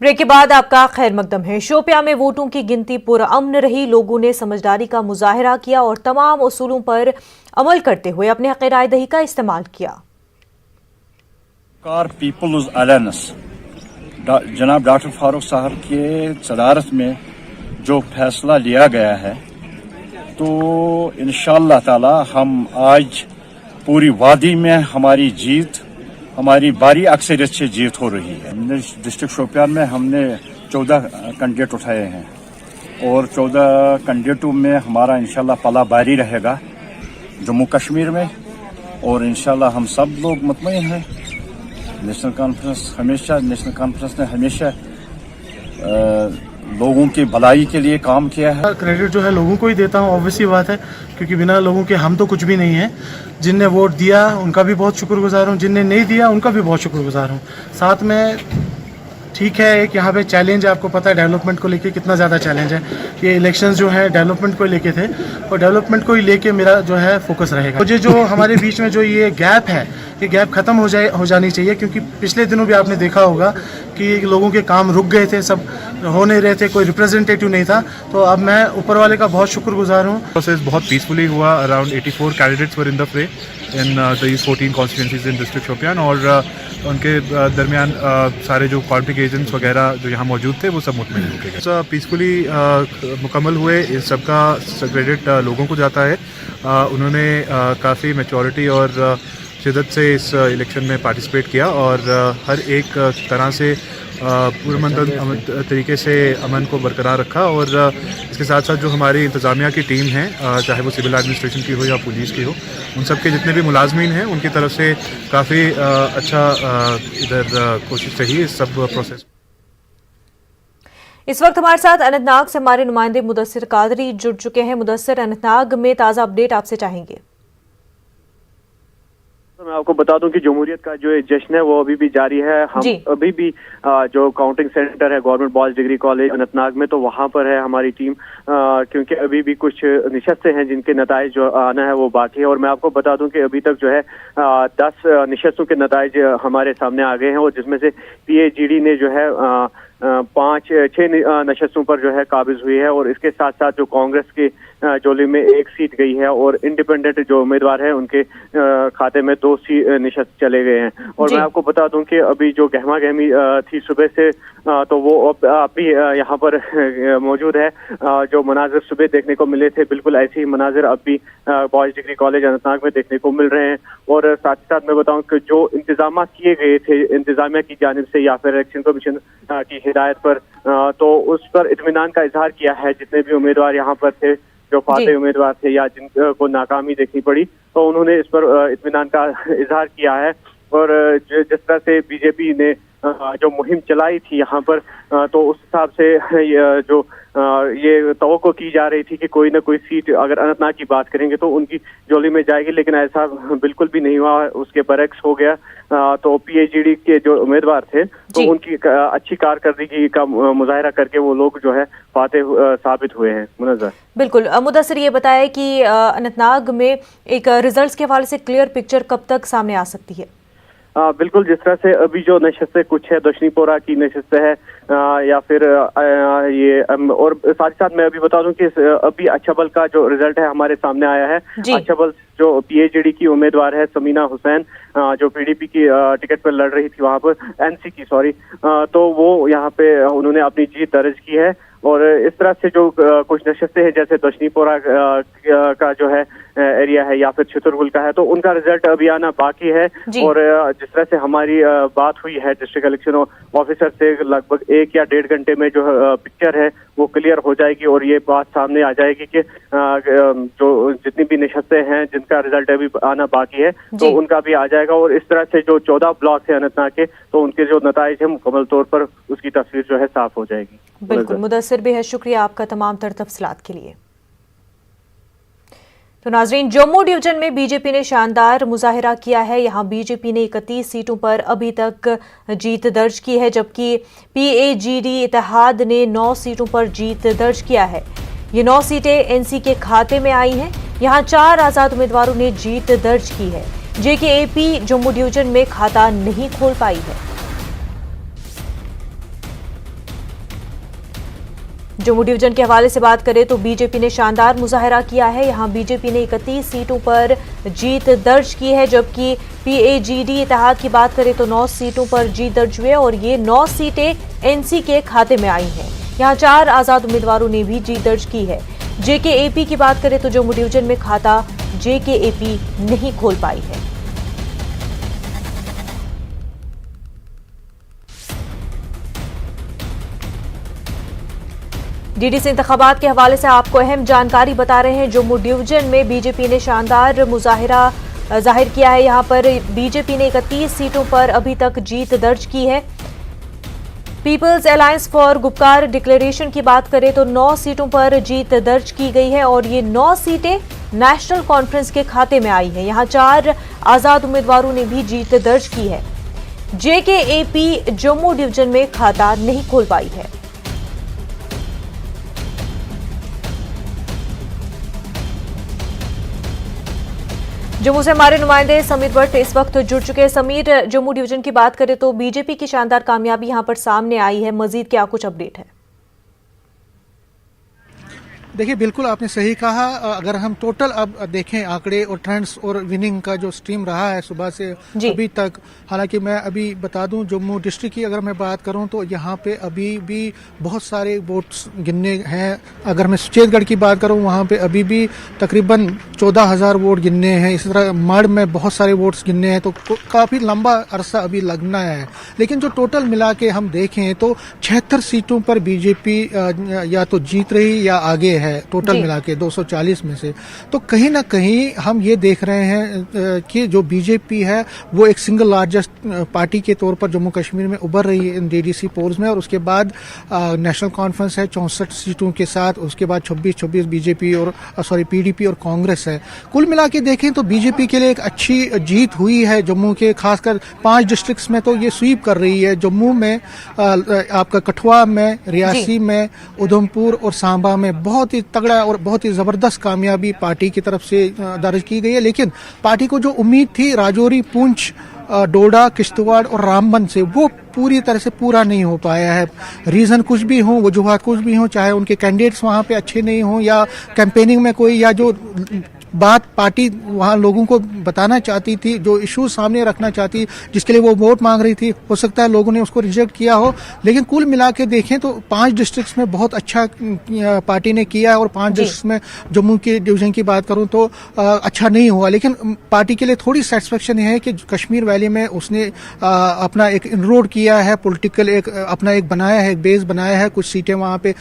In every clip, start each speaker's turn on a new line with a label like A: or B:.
A: Break के बाद आपका खैर मकदम है। शोपियां में वोटों की गिनती पुरअमन रही। लोगों ने समझदारी का मुजाहरा किया और तमाम उसूलों पर अमल करते हुए अपने हक राय दही का इस्तेमाल किया।
B: पीपल्स अलायंस जनाब डॉक्टर फारूक साहब के सदारत में जो फैसला लिया गया है, तो इंशाअल्लाह ताला हम आज पूरी वादी में हमारी जीत, हमारी भारी अक्सरियत से जीत हो रही है। डिस्ट्रिक्ट शोपियान में हमने 14 कैंडिडेट उठाए हैं और 14 कैंडिडेटों में हमारा इंशाल्लाह पला भारी रहेगा जम्मू कश्मीर में, और इंशाल्लाह हम सब लोग मुतमईन हैं। नेशनल कॉन्फ्रेंस ने हमेशा लोगों की भलाई के लिए काम किया है।
C: क्रेडिट जो है लोगों को ही देता हूँ, ऑब्वियसली बात है, क्योंकि बिना लोगों के हम तो कुछ भी नहीं है। जिनने वोट दिया उनका भी बहुत शुक्रगुजार हूँ, जिनने नहीं दिया उनका भी बहुत शुक्रगुजार हूँ। साथ में ठीक है, एक यहाँ पे चैलेंज है, आपको पता है डेवलपमेंट को लेके कितना ज़्यादा चैलेंज है। ये इलेक्शंस जो है डेवलपमेंट को लेके थे और डेवलपमेंट को ही लेके मेरा जो है फोकस रहेगा। मुझे जो हमारे बीच में जो ये गैप है, ये गैप खत्म हो जानी चाहिए, क्योंकि पिछले दिनों भी आपने देखा होगा कि लोगों के काम रुक गए थे, सब हो नहीं रहे थे, कोई रिप्रेजेंटेटिव नहीं था। तो अब मैं ऊपर वाले का बहुत शुक्रगुजार हूँ।
D: प्रोसेस बहुत पीसफुली हुआ। Around 84 candidates were in the फ्रे in these 14 constituencies in district Shopian, और उनके दरमियान सारे जो पॉलिटिक एजेंट्स वगैरह जो यहाँ मौजूद थे वो सब मुतमईन हो गए। पीसफुली मुकम्मल हुए, इस सबका क्रेडिट लोगों को जाता है। उन्होंने काफ़ी मैच्योरिटी और शिद्दत से इस इलेक्शन में पार्टिसिपेट किया और हर एक तरह से पुरअमन तरीके से अमन को बरकरार रखा। और इसके साथ साथ जो हमारी इंतज़ामिया की टीम है, चाहे वो सिविल एडमिनिस्ट्रेशन की हो या पुलिस की हो, उन सब के जितने भी मुलाजमीन हैं उनकी तरफ से काफ़ी अच्छा इधर कोशिश रही इस सब प्रोसेस।
A: इस वक्त हमारे साथ अनंतनाग से हमारे नुमाइंदे मुदस्सिर कादरी जुड़ चुके हैं। मुदस्सिर, अनंतनाग में ताज़ा अपडेट आपसे चाहेंगे।
E: तो मैं आपको बता दूं कि जमहूरियत का जो जश्न है वो अभी भी जारी है। हम अभी भी जो काउंटिंग सेंटर है government boys degree college Anantnag में, तो वहां पर है हमारी टीम, क्योंकि अभी भी कुछ निशस्तें हैं जिनके नताइज जो आना है वो बाकी है। और मैं आपको बता दूं कि अभी तक जो है 10 निशस्तों के नताइज हमारे सामने आ गए हैं, और जिसमें से PAGD ने जो है 6 नशस्तों पर जो है काबिज हुई है, और इसके साथ साथ जो कांग्रेस के जोली में 1 सीट गई है, और इंडिपेंडेंट जो उम्मीदवार है उनके खाते में 2 नशस्त चले गए हैं। और मैं आपको बता दूं कि अभी जो गहमा गहमी थी सुबह से, तो वो अभी यहाँ पर मौजूद है। जो मनाजिर सुबह देखने को मिले थे, बिल्कुल ऐसे ही मनाजिर अब भी बॉयज डिग्री कॉलेज अनंतनाग में देखने को मिल रहे हैं। और साथ ही साथ मैं बताऊं कि जो इंतजाम किए गए थे इंतजामिया की जानिब से या फिर इलेक्शन कमीशन की हिदायत पर, तो उस पर इत्मीनान का इजहार किया है। जितने भी उम्मीदवार यहाँ पर थे, जो फाते उम्मीदवार थे या जिनको नाकामी देखनी पड़ी, तो उन्होंने इस पर इत्मीनान का इजहार किया है। और जिस तरह से बीजेपी ने जो मुहिम चलाई थी यहाँ पर, तो उस हिसाब से ये तवक्को की जा रही थी कि कोई ना कोई सीट, अगर अनंतनाग की बात करेंगे तो उनकी जोली में जाएगी, लेकिन ऐसा बिल्कुल भी नहीं हुआ। उसके बरक्स हो गया। तो PAGD के जो उम्मीदवार थे, तो उनकी अच्छी कारकर्दगी का मुजाहरा करके वो लोग जो है फाते साबित हुए हैं। मुनज़्ज़र
A: बिल्कुल। मुदस्सिर, ये बताया कि अनंतनाग में एक रिजल्ट्स के हवाले से क्लियर पिक्चर कब तक सामने आ सकती है?
E: बिल्कुल, जिस तरह से अभी जो नशस्तें कुछ है, दशनीपोरा की नशस्त है या फिर ये, और साथ ही साथ मैं अभी बता दूं कि अभी अछबल का जो रिजल्ट है हमारे सामने आया है। अछबल जो PAGD की उम्मीदवार है समीना हुसैन, जो PDP की टिकट पर लड़ रही थी, वहां पर NC की तो वो यहाँ पे उन्होंने अपनी जीत दर्ज की है। और इस तरह से जो कुछ नशस्तें हैं, जैसे दशनीपोरा का जो है एरिया है या फिर छितुरगुल का है, तो उनका रिजल्ट अभी आना बाकी है। और जिस तरह से हमारी बात हुई है डिस्ट्रिक्ट इलेक्शन ऑफिसर से, लगभग 1 या 1.5 घंटे में जो पिक्चर है वो क्लियर हो जाएगी, और ये बात सामने आ जाएगी कि जो जितनी भी नशस्तें हैं जिनका रिजल्ट अभी आना बाकी है, तो उनका भी आ जाएगा। और इस तरह से जो 14 ब्लॉक है अनंतनाग के, तो उनके जो नताइज है मुकम्मल तौर पर उसकी तस्वीर जो है साफ हो जाएगी।
A: बिल्कुल मुदस्सिर, बेहद शुक्रिया आपका तमाम तर तफसीलात के लिए। तो नाजरीन, जम्मू डिवीजन में बीजेपी ने शानदार मुजाहिरा किया है। यहाँ बीजेपी ने 31 सीटों पर अभी तक जीत दर्ज की है, जबकि PAGD इत्तेहाद ने 9 सीटों पर जीत दर्ज किया है। ये 9 सीटें NC के खाते में आई हैं। यहाँ 4 आज़ाद उम्मीदवारों ने जीत दर्ज की है। JKAP जम्मू डिवीजन में खाता नहीं खोल पाई है। जम्मू डिवीजन के हवाले से बात करें तो बीजेपी ने शानदार मुजाहरा किया है। यहां बीजेपी ने 31 सीटों पर जीत दर्ज की है, जबकि पीएजीडी इत्तेहाद की बात करें तो 9 सीटों पर जीत दर्ज हुई है और ये 9 सीटें एनसी के खाते में आई हैं। यहां 4 आजाद उम्मीदवारों ने भी जीत दर्ज की है। जेकेएपी की बात करें तो जम्मू डिवीजन में खाता जेकेएपी नहीं खोल पाई है। डीडीसी इंतखाबात के हवाले से आपको अहम जानकारी बता रहे हैं। जम्मू डिवीजन में बीजेपी ने शानदार मुजाहिरा जाहिर किया है। यहां पर बीजेपी ने 31 सीटों पर अभी तक जीत दर्ज की है। Peoples alliance for Gupkar declaration की बात करें तो 9 सीटों पर जीत दर्ज की गई है और ये 9 सीटें नेशनल कॉन्फ्रेंस के खाते में आई है। यहां 4 आजाद उम्मीदवारों ने भी जीत दर्ज की है। जेकेएपी जम्मू डिवीजन में खाता नहीं खोल पाई है। जम्मू से हमारे नुमाइंदे समीर भट्ट इस वक्त जुड़ चुके हैं। समीर, जम्मू डिवीजन की बात करें तो बीजेपी की शानदार कामयाबी यहां पर सामने आई है, मजीद क्या कुछ अपडेट है?
F: देखिए, बिल्कुल आपने सही कहा। अगर हम टोटल अब देखें आंकड़े और ट्रेंड्स और विनिंग का जो स्ट्रीम रहा है सुबह से अभी तक, हालांकि मैं अभी बता दूं जम्मू डिस्ट्रिक्ट की अगर मैं बात करूं तो यहां पे अभी भी बहुत सारे वोट्स गिनने हैं। अगर मैं सुचेतगढ़ की बात करूं वहां पे अभी भी तकरीबन 14,000 वोट गिनने हैं। इसी तरह मढ़ में बहुत सारे वोट्स गिनने हैं, तो काफी लंबा अरसा अभी लगना है। लेकिन जो टोटल मिला के हम देखें तो 76 सीटों पर बीजेपी या तो जीत रही या आगे है टोटल मिला के 240 में से। तो कहीं ना कहीं हम ये देख रहे हैं कि जो बीजेपी है वो एक सिंगल लार्जेस्ट पार्टी के तौर पर जम्मू कश्मीर में उभर रही है इन डीडीसी पोल्स में। और उसके बाद नेशनल कॉन्फ्रेंस है 64 सीटों के साथ, उसके बाद 26 बीजेपी और पीडीपी और कांग्रेस है। कुल मिला के देखें तो बीजेपी के लिए एक अच्छी जीत हुई है जम्मू के, खासकर 5 डिस्ट्रिक्ट्स में तो ये स्वीप कर रही है। जम्मू में आपका कठुआ में, रियासी में, उधमपुर और सांबा में बहुत ही तगड़ा और बहुत ही जबरदस्त कामयाबी पार्टी की तरफ से दर्ज की गई है। लेकिन पार्टी को जो उम्मीद थी राजौरी, पुंछ, डोडा, किश्तवाड़ और रामबन से, वो पूरी तरह से पूरा नहीं हो पाया है। रीजन कुछ भी हो, वजूहात कुछ भी हो, चाहे उनके कैंडिडेट्स वहां पे अच्छे नहीं हो या कैंपेनिंग में कोई, या जो बात पार्टी वहां लोगों को बताना चाहती थी, जो इश्यूज सामने रखना चाहती, जिसके लिए वो वोट मांग रही थी, हो सकता है लोगों ने उसको रिजेक्ट किया हो। लेकिन कुल मिला के देखें तो 5 डिस्ट्रिक्ट्स में बहुत अच्छा पार्टी ने किया है और 5 डिस्ट्रिक्ट्स में जम्मू के डिवीजन की बात करूं तो अच्छा नहीं हुआ। लेकिन पार्टी के लिए थोड़ी सेटिस्फेक्शन है कि कश्मीर वैली में उसने अपना एक इनरोड किया है, पॉलिटिकल एक अपना एक बनाया है, एक बेस बनाया है, कुछ सीटें वहां पे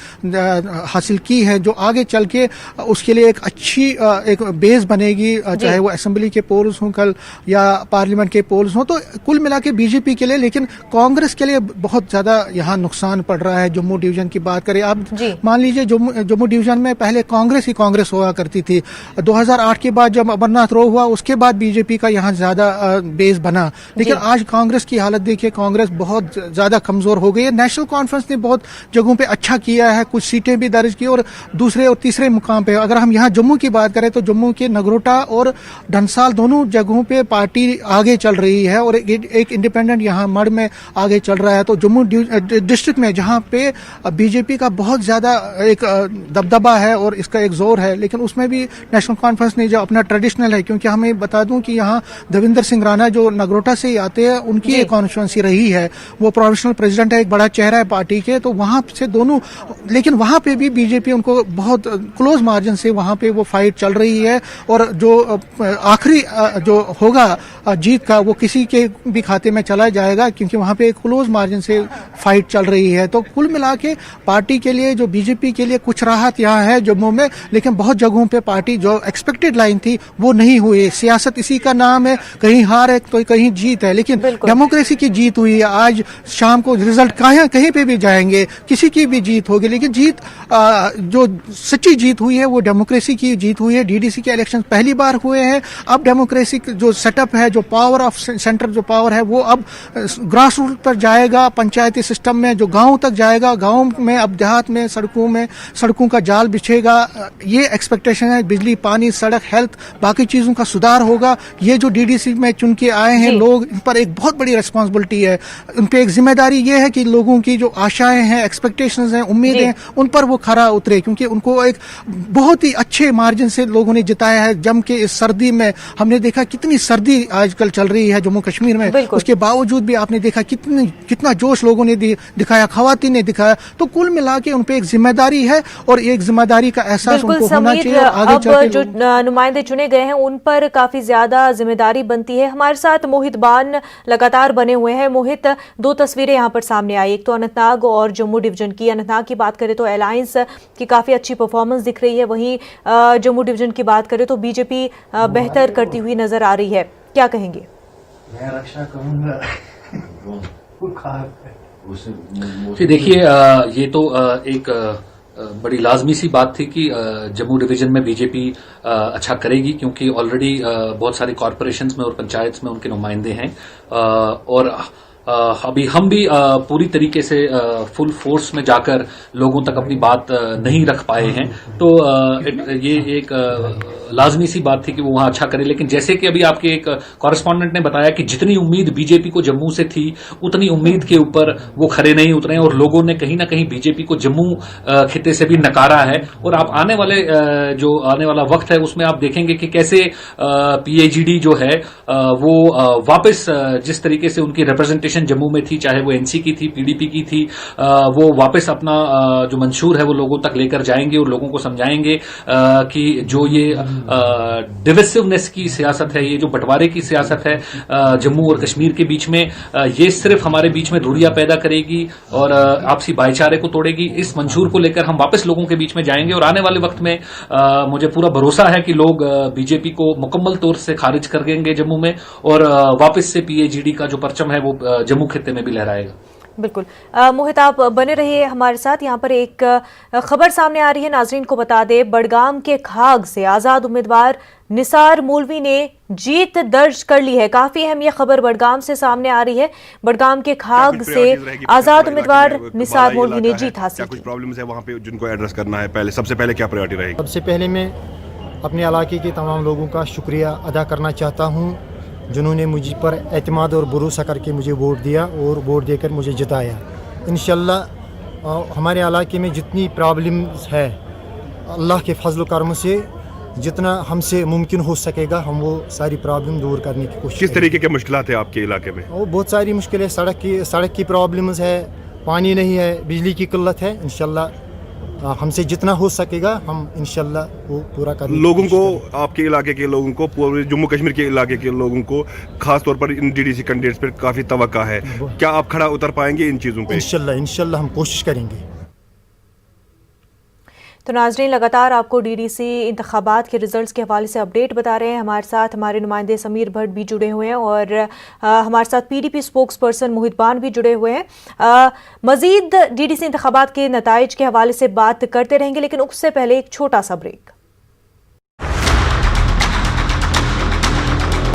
F: हासिल की है जो आगे चल के उसके लिए एक अच्छी एक बेस बनेगी, चाहे वो असेंबली के पोल्स हों कल या पार्लियामेंट के पोल्स हों। तो कुल मिला के बीजेपी के लिए, लेकिन कांग्रेस के लिए बहुत ज्यादा यहाँ नुकसान पड़ रहा है। जम्मू डिवीजन की बात करें, आप मान लीजिए जम्मू डिवीजन में पहले कांग्रेस ही कांग्रेस हुआ करती थी। 2008 के बाद जब अमरनाथ रो हुआ उसके बाद बीजेपी का यहाँ ज्यादा बेस बना। लेकिन आज कांग्रेस की हालत देखिए, कांग्रेस बहुत ज्यादा कमजोर हो गई है। नेशनल कॉन्फ्रेंस ने बहुत जगहों पे अच्छा किया है, कुछ सीटें भी दर्ज की और दूसरे और तीसरे मुकाम पे। अगर हम यहाँ जम्मू की बात करें तो जम्मू के नगरोटा और डंसाल दोनों जगहों पे पार्टी आगे चल रही है और एक इंडिपेंडेंट यहाँ मढ़ में आगे चल रहा है। तो जम्मू डिस्ट्रिक्ट में जहाँ पे बीजेपी का बहुत ज्यादा एक दबदबा है और इसका एक जोर है, लेकिन उसमें भी नेशनल कॉन्फ्रेंस ने जो अपना ट्रेडिशनल है, क्योंकि हमें बता दूं कि यहाँ देवेंद्र सिंह राणा जो नगरोटा से ही आते हैं, उनकी एक कॉन्स्टिट्यूंसी रही है, वो प्रोविंशियल प्रेसिडेंट है, एक बड़ा चेहरा है पार्टी के। तो वहां से दोनों, लेकिन वहां पे भी बीजेपी उनको बहुत क्लोज मार्जिन से वहां पे वो फाइट चल रही है और जो आखिरी जो होगा जीत का वो किसी के भी खाते में चला जाएगा, क्योंकि वहां पे एक क्लोज मार्जिन से फाइट चल रही है। तो कुल मिला के पार्टी के लिए, जो बीजेपी के लिए कुछ राहत यहाँ है जम्मू में, लेकिन बहुत जगहों पे पार्टी जो एक्सपेक्टेड लाइन थी वो नहीं हुई। सियासत इसी का नाम है, कहीं हार है तो कहीं जीत है, लेकिन डेमोक्रेसी की जीत हुई है। आज शाम को रिजल्ट कहीं पे भी जाएंगे, किसी की भी जीत होगी, लेकिन जीत जो सच्ची जीत हुई है वो डेमोक्रेसी की जीत हुई है, डीडीसी के इलेक्शन पहली बार हुए हैं। अब डेमोक्रेसी जो सेटअप है, जो पावर ऑफ सेंटर जो पावर है, वो अब ग्रास रूट पर जाएगा, पंचायती सिस्टम में जो गांव तक जाएगा, गांव में अब देहात में सड़कों का जाल बिछेगा। ये एक्सपेक्टेशन है। बिजली, पानी, सड़क, हेल्थ, बाकी चीजों का सुधार होगा। ये जो डीडीसी में चुन के आए हैं लोग, इन पर एक बहुत बड़ी रिस्पांसिबिलिटी है। उन पे एक जिम्मेदारी ये है कि लोगों की जो आशाएं हैं, एक्सपेक्टेशंस हैं, उम्मीदें हैं, उन पर वो खरा उतरे, क्योंकि उनको एक बहुत ही अच्छे मार्जिन से लोगों ने जिताया है। जम के इस सर्दी में हमने देखा कितनी सर्दी आजकल चल रही है जम्मू कश्मीर में, उसके बावजूद भी आपने देखा कितना जोश लोगों ने दिखाया, खवातीन ने दिखाया। तो कुल मिला के उन पे एक जिम्मेदारी है और एक जिम्मेदारी का एहसास उनको होना चाहिए।
A: अब जो नुमाइंदे चुने गए हैं उन पर काफी ज्यादा जिम्मेदारी बनती है। हमारे साथ मोहित बान लगातार बने हुए हैं। मोहित, दो तस्वीरें यहाँ पर सामने आई, एक तो अनंतनाग और जम्मू डिवीजन की। अनंतनाग की बात करें तो अलायंस की काफी अच्छी परफॉर्मेंस दिख रही है, वहीं जम्मू डिवीजन की बात करें तो बीजेपी बेहतर करती हुई नजर आ रही है। क्या कहेंगे?
G: मैं रक्षा करूंगा।
H: देखिए, ये तो एक बड़ी लाजमी सी बात थी कि जम्मू डिवीजन में बीजेपी अच्छा करेगी, क्योंकि ऑलरेडी बहुत सारे कॉरपोरेशंस में और पंचायत में उनके नुमाइंदे हैं। और अभी हम भी पूरी तरीके से फुल फोर्स में जाकर लोगों तक अपनी बात नहीं रख पाए हैं। तो ये एक लाजमी सी बात थी कि वो वहां अच्छा करे। लेकिन जैसे कि अभी आपके एक कॉरेस्पॉन्डेंट ने बताया कि जितनी उम्मीद बीजेपी को जम्मू से थी, उतनी उम्मीद के ऊपर वो खरे नहीं उतरे और लोगों ने कहीं ना कहीं बीजेपी को जम्मू खिते से भी नकारा है। और आप आने वाला वक्त है उसमें आप देखेंगे कि कैसे पीएजीडी जो है वो वापस जिस तरीके से उनकी रिप्रेजेंटेशन जम्मू में थी, चाहे वो एनसी की थी, पीडीपी की थी, वो वापस अपना जो मंशूर है वो लोगों तक लेकर जाएंगे और लोगों को समझाएंगे कि जो ये डिविसिवनेस की सियासत है, ये जो बंटवारे की सियासत है जम्मू और कश्मीर के बीच में, ये सिर्फ हमारे बीच में दूरियां पैदा करेगी और आपसी भाईचारे को तोड़ेगी। इस मंशूर को लेकर हम वापस लोगों के बीच में जाएंगे और आने वाले वक्त में मुझे पूरा भरोसा है कि लोग बीजेपी को मुकम्मल तौर से खारिज कर देंगे जम्मू में और वापस से पीएजीडी का जो परचम है वो जम्मू खित्ते में भी लहराएगा।
A: बिल्कुल। मोहित, आप बने रहिए हमारे साथ। यहाँ पर एक खबर सामने आ रही है, नाजरीन को बता दे। बडगाम के खाग से आजाद उम्मीदवार निसार मौलवी ने जीत दर्ज कर ली है। काफी अहम ये खबर बडगाम से सामने आ रही है। बडगाम के खाग से आजाद उम्मीदवार निसार मौलवी ने जीत हासिल की।
I: कुछ प्रॉब्लम्स है वहाँ पे जिनको एड्रेस करना है, सबसे पहले क्या प्रायोरिटी रहेगी?
J: सबसे पहले मैं अपने इलाके के तमाम लोगों का शुक्रिया अदा करना चाहता हूँ, जिन्होंने मुझ पर एतमाद और भरोसा करके मुझे वोट दिया और वोट देकर मुझे जिताया। इंशाल्लाह हमारे इलाके में जितनी प्रॉब्लम्स है, अल्लाह के फजल करम से जितना हमसे मुमकिन हो सकेगा हम वो सारी प्रॉब्लम दूर करने की कोशिश।
I: किस तरीके की मुश्किलात है आपके इलाके में?
J: और बहुत सारी मुश्किलें, सड़क की प्रॉब्लम्स है, पानी नहीं है, बिजली की किल्लत है। इंशाल्लाह हमसे जितना हो सकेगा हम इंशाल्लाह वो पूरा करेंगे।
I: लोगों को, आपके इलाके के लोगों को, पूरे जम्मू कश्मीर के इलाके के लोगों को खास तौर पर इन डीडीसी कैंडिडेट्स पर काफी तवक्का है, क्या आप खड़ा उतर पाएंगे इन चीजों पे?
J: इंशाल्लाह हम कोशिश करेंगे।
A: तो नाजरीन, लगातार आपको डीडीसी इंतखाबात के रिजल्ट्स के हवाले से अपडेट बता रहे हैं। हमारे साथ हमारे नुमाइंदे समीर भट्ट भी जुड़े हुए हैं और हमारे साथ पीडीपी स्पोक्स पर्सन मोहित बान भी जुड़े हुए हैं। मजीद डीडीसी इंतखाबात के नताइज के हवाले से बात करते रहेंगे, लेकिन उससे पहले एक छोटा सा ब्रेक।